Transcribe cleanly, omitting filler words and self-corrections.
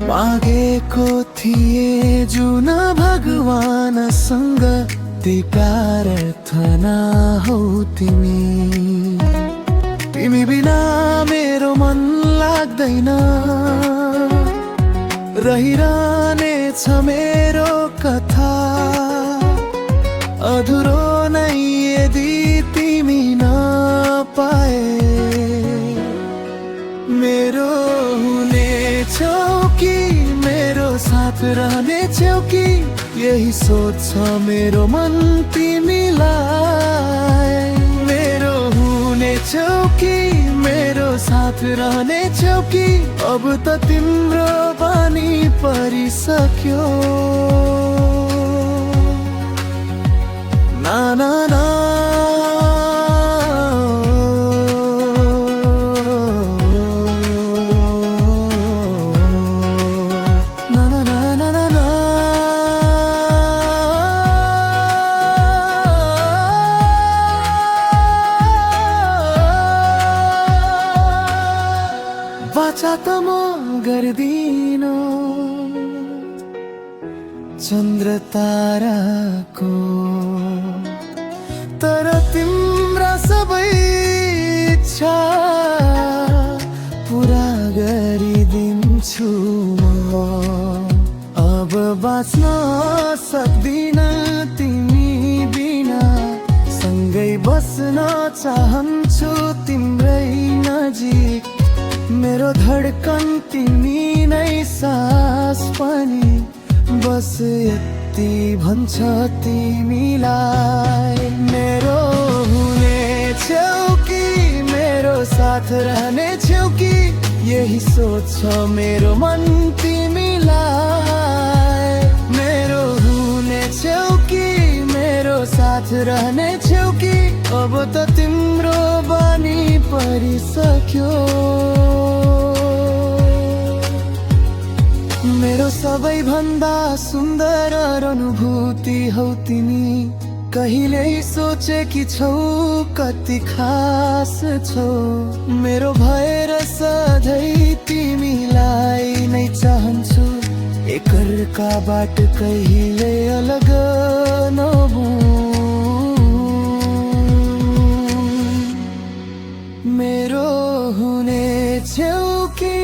मागेको थिए जुन भगवानसँग ती प्रार्थना हौ तिमी। तिमी बिना मेरो मन लाग्दैन, रहिरहने छ मेरो कथा अधुरो नै यदि तिमी नपाए। मेरो हुनेछौ कि मेरो साथ रहनेछौ कि यही सोच मेरो मन तिमीलाई। मेरो हुनेछौ कि मेरो साथ रहनेछौ कि अब त तिम्रो बानी परिसक्यो। ना ना ना वाचा त म गर्दिनँ चन्द्र ताराको, तर तिम्रा सबै इच्छा पुरा गरिदिन्छु म। अब बाँच्न सक्दिन तिमी बिना, सँगै बस्न चाहन्छु तिम्रै नजिक। मेरो धडकन तिमी नै, सास पनि बस यति भन्छ तिमीलाई। मेरो हुनेछौ कि मेरो साथ रहनेछौ कि यही सोच मेरो मन तिमीलाई। मेरो हुनेछौ कि मेरो साथ रहनेछौ कि अब त तिम्रो बानी परिसक्यो। मेरो सबैभन्दा सुन्दर अनुभूति हौ तिमी। कहिल्यै सोचेकी छौ कति खास छौ मेरो भएर सधैँ तिमीलाई नै चाहन्छु। एकअर्काबाट कहिल्यै अलग नहौँ। मेरो हुनेछौ कि